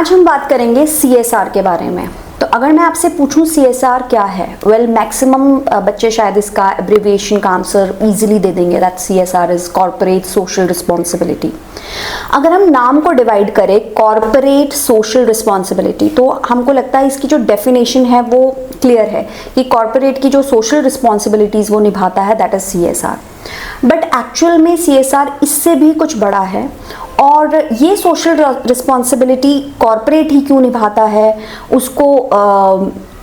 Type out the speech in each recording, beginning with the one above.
आज हम बात करेंगे CSR के बारे में। तो अगर मैं आपसे पूछूं CSR क्या है, मैक्सिमम बच्चे शायद इसका एब्रिविएशन का आंसर इजीली दे देंगे, that CSR is corporate social responsibility. अगर हम नाम को डिवाइड करें कॉर्पोरेट सोशल रिस्पॉन्सिबिलिटी, तो हमको लगता है इसकी जो डेफिनेशन है वो क्लियर है कि कॉर्पोरेट की जो सोशल रिस्पॉन्सिबिलिटीज वो निभाता है, that is CSR। But actual में CSR इससे भी कुछ बड़ा है, और ये सोशल रिस्पॉन्सिबिलिटी कॉर्पोरेट ही क्यों निभाता है, उसको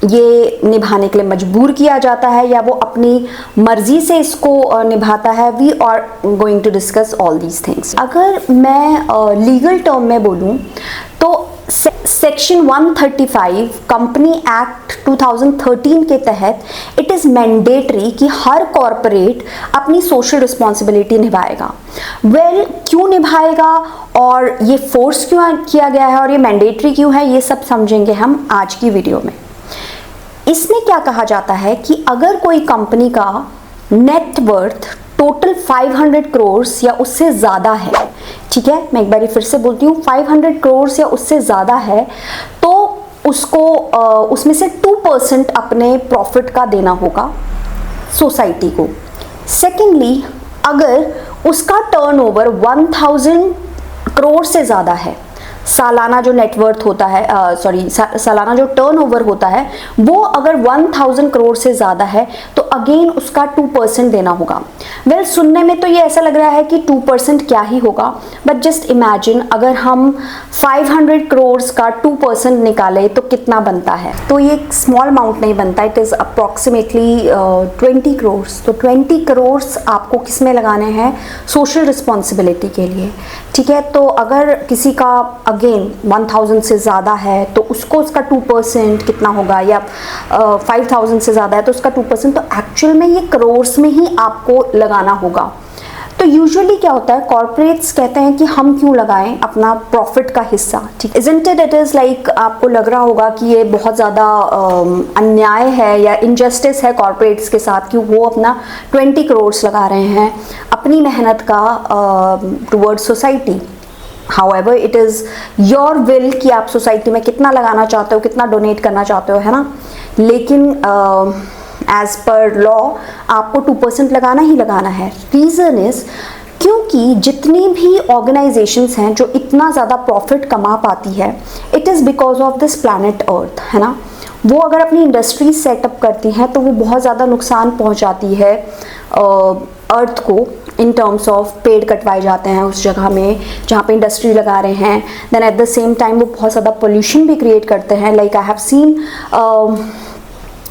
ये निभाने के लिए मजबूर किया जाता है या वो अपनी मर्जी से इसको निभाता है, we are going to discuss all these things. अगर मैं लीगल टर्म में बोलूँ तो सेक्शन 135 कंपनी एक्ट 2013 के तहत इट इज़ मैंडेटरी कि हर कॉरपोरेट अपनी सोशल रिस्पॉन्सिबिलिटी निभाएगा। क्यों निभाएगा और ये फोर्स क्यों किया गया है और ये मैंडेटरी क्यों है, ये सब समझेंगे हम आज की वीडियो में। इसमें क्या कहा जाता है कि अगर कोई कंपनी का नेट वर्थ टोटल 500 करोड़ या उससे ज़्यादा है, ठीक है, मैं एक बार फिर से बोलती हूँ, 500 करोड़ या उससे ज़्यादा है, तो उसको उसमें से 2% अपने प्रॉफिट का देना होगा सोसाइटी को। सेकेंडली, अगर उसका टर्नओवर 1000 करोड़ से ज़्यादा है, सालाना जो नेटवर्थ होता है, सालाना जो टर्नओवर होता है वो अगर 1000 करोड़ से ज़्यादा है तो अगेन उसका 2% देना होगा। सुनने में तो ये ऐसा लग रहा है कि 2% क्या ही होगा, बट जस्ट इमेजिन अगर हम 500 करोड़ का 2% निकाले तो कितना बनता है। तो ये एक स्मॉल अमाउंट नहीं बनता, इट इज़ अप्रॉक्सीमेटली 20 करोड़। तो 20 करोड़ आपको किस में लगाने हैं, सोशल रिस्पॉन्सिबिलिटी के लिए, ठीक है। तो अगर किसी का अगेन 1000 से ज़्यादा है तो उसको उसका 2% कितना होगा, या 5000 से ज़्यादा है तो उसका 2%, तो एक्चुअल में ये करोड़्स में ही आपको लगाना होगा। तो यूजुअली क्या होता है, कॉर्पोरेट्स कहते हैं कि हम क्यों लगाएं अपना प्रॉफिट का हिस्सा, ठीक है। इज़न्ट इट इज़ लाइक, आपको लग रहा होगा कि ये बहुत ज़्यादा अन्याय है या इनजस्टिस है कॉर्पोरेट्स के साथ कि वो अपना 20 करोड़ लगा रहे हैं अपनी मेहनत का towards society. However, it is your will कि आप सोसाइटी में कितना लगाना चाहते हो, कितना डोनेट करना चाहते हो, है ना। लेकिन एज पर लॉ आपको 2% लगाना ही लगाना है। रीज़न इज़ क्योंकि जितनी भी ऑर्गेनाइजेशंस हैं जो इतना ज़्यादा प्रॉफिट कमा पाती है, it is because of this planet earth, है ना। वो अगर अपनी इंडस्ट्री सेटअप करती हैं तो वो बहुत ज़्यादा नुकसान पहुंचाती है अर्थ को, इन टर्म्स ऑफ पेड़ कटवाए जाते हैं उस जगह में जहाँ पे इंडस्ट्री लगा रहे हैं। Then at the same time वो बहुत ज़्यादा पोल्यूशन भी क्रिएट करते हैं। Like I have seen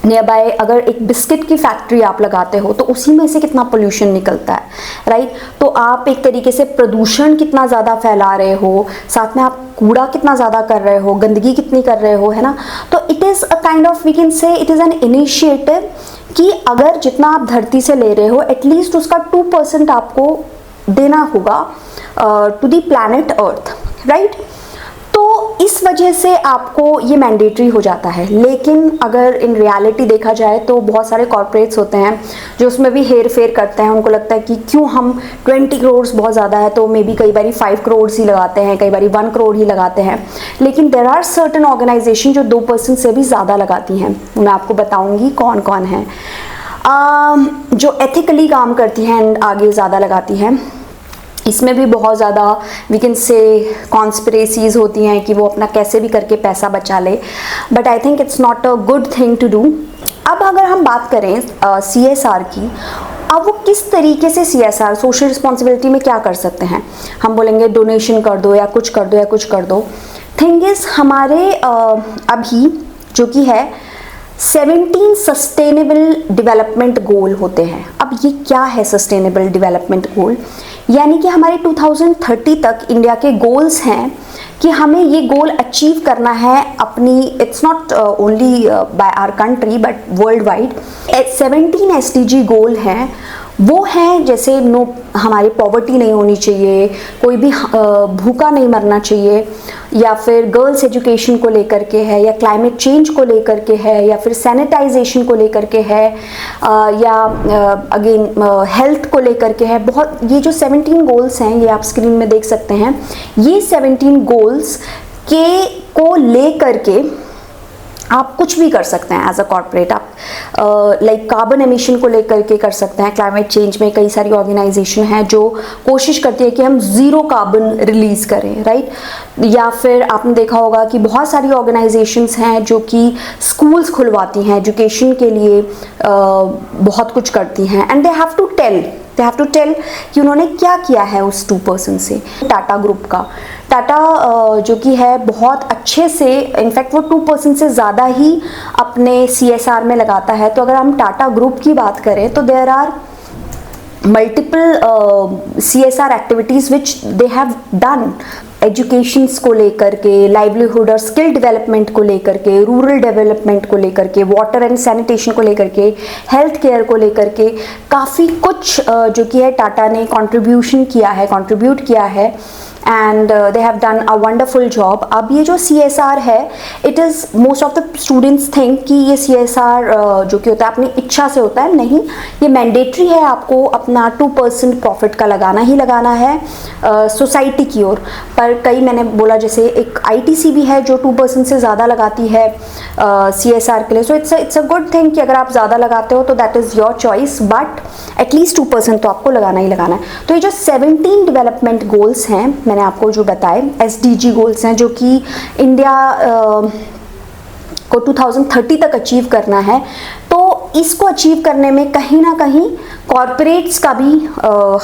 nearby, अगर एक बिस्किट की फैक्ट्री आप लगाते हो तो उसी में से कितना पोल्यूशन निकलता है, राइट। तो आप एक तरीके से प्रदूषण कितना ज़्यादा फैला रहे हो, साथ में आप कूड़ा कितना ज़्यादा कर रहे हो, गंदगी कितनी कर रहे हो, है ना। तो it is a kind of, we can say it is an initiative कि अगर जितना आप धरती से ले रहे हो एटलीस्ट उसका 2% आपको देना होगा to the planet Earth, right. तो इस वजह से आपको ये मैंडेटरी हो जाता है। लेकिन अगर इन रियलिटी देखा जाए तो बहुत सारे कॉर्पोरेट्स होते हैं जो उसमें भी हेर फेर करते हैं। उनको लगता है कि क्यों हम 20 करोड़ बहुत ज़्यादा है तो मे बी कई बारी 5 करोड़ ही लगाते हैं, कई बारी 1 करोड़ ही लगाते हैं। लेकिन देर आर सर्टन ऑर्गेनाइजेशन जो 2% से भी ज़्यादा लगाती हैं। मैं आपको बताऊँगी कौन कौन है जो एथिकली काम करती हैं एंड आगे ज़्यादा लगाती हैं। इसमें भी बहुत ज़्यादा वी कैन से कॉन्स्पिरेसीज होती हैं कि वो अपना कैसे भी करके पैसा बचा ले, but I think it's not a good thing to do. अब अगर हम बात करें CSR की, अब वो किस तरीके से CSR सोशल रिस्पॉन्सिबिलिटी में क्या कर सकते हैं। हम बोलेंगे डोनेशन कर दो या कुछ कर दो या कुछ कर दो। थिंग इज़ हमारे अभी जो कि है 17 सस्टेनेबल डेवलपमेंट गोल होते हैं। अब ये क्या है सस्टेनेबल डेवलपमेंट गोल, यानी कि हमारे 2030 तक इंडिया के गोल्स हैं कि हमें ये गोल अचीव करना है अपनी, it's not only by our country but worldwide. 17 SDG goal हैं, वो हैं जैसे हमारी पॉवर्टी नहीं होनी चाहिए, कोई भी भूखा नहीं मरना चाहिए, या फिर गर्ल्स एजुकेशन को लेकर के है, या क्लाइमेट चेंज को लेकर के है, या फिर सैनिटाइजेशन को लेकर के है, या अगेन हेल्थ को लेकर के है। बहुत ये जो 17 गोल्स हैं, ये आप स्क्रीन में देख सकते हैं। ये 17 गोल्स को ले करके आप कुछ भी कर सकते हैं एज अ कॉर्पोरेट। आप लाइक कार्बन एमिशन को लेकर के कर सकते हैं। क्लाइमेट चेंज में कई सारी ऑर्गेनाइजेशन हैं जो कोशिश करती है कि हम ज़ीरो कार्बन रिलीज करें, राइट। या फिर आपने देखा होगा कि बहुत सारी ऑर्गेनाइजेशंस हैं जो कि स्कूल्स खुलवाती हैं, एजुकेशन के लिए बहुत कुछ करती हैं, and they have to tell कि उन्होंने क्या किया है उस 2% से। टाटा ग्रुप का, टाटा जो कि है बहुत अच्छे से, इनफैक्ट वो 2% से ज़्यादा ही अपने CSR में लगाता है। तो अगर हम टाटा ग्रुप की बात करें तो there are multiple CSR activities which they have done. Educations को लेकर के, लाइवलीहुड और स्किल डेवलपमेंट को लेकर के, रूरल डेवलपमेंट को लेकर के, वाटर एंड सैनिटेशन को लेकर के, हेल्थ केयर को लेकर के काफ़ी कुछ जो कि है टाटा ने कंट्रीब्यूट किया है and they have done a wonderful job. अब ये जो CSR है, it is most of the students think कि ये CSR जो कि होता है अपनी इच्छा से होता है। नहीं, ये मैंडेटरी है, आपको अपना 2% प्रॉफिट का लगाना ही लगाना है सोसाइटी की ओर। पर कई, मैंने बोला जैसे एक ITC भी है जो 2% से ज़्यादा लगाती है CSR के लिए। So it's a good thing कि अगर आप ज़्यादा लगाते हो तो that is your choice, but at least 2% तो आपको लगाना ही लगाना है। तो ये जो 17 डेवलपमेंट गोल्स हैं मैंने आपको जो बताए, SDG गोल्स हैं जो कि इंडिया को 2030 तक अचीव करना है, तो इसको अचीव करने में कहीं ना कहीं कॉरपोरेट्स का भी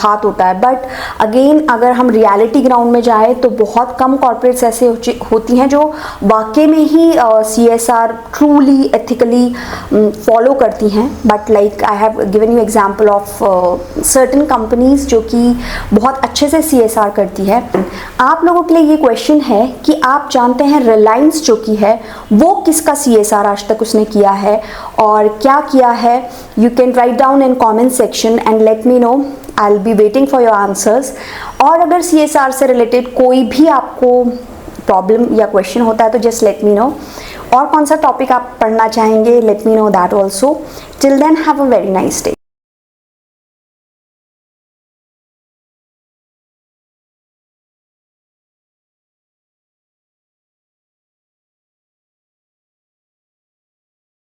हाथ होता है। बट अगेन अगर हम रियलिटी ग्राउंड में जाएं तो बहुत कम कॉरपोरेट्स ऐसे होती हैं जो वाकई में ही CSR ट्रूली एथिकली फॉलो करती हैं। But like I have given you example of certain companies जो कि बहुत अच्छे से CSR करती है। आप लोगों के लिए ये क्वेश्चन है कि आप जानते हैं रिलायंस जो कि है वो किसका CSR आज तक उसने किया है और क्या किया है? You can write down in comment section and let me no. I will be waiting for your answers. और अगर CSR से रिलेटेड कोई भी आपको प्रॉब्लम या क्वेश्चन होता है तो जस्ट लेट मी नो। और कौन सा टॉपिक आप पढ़ना चाहेंगे, let me know that also. Till then have a very nice day.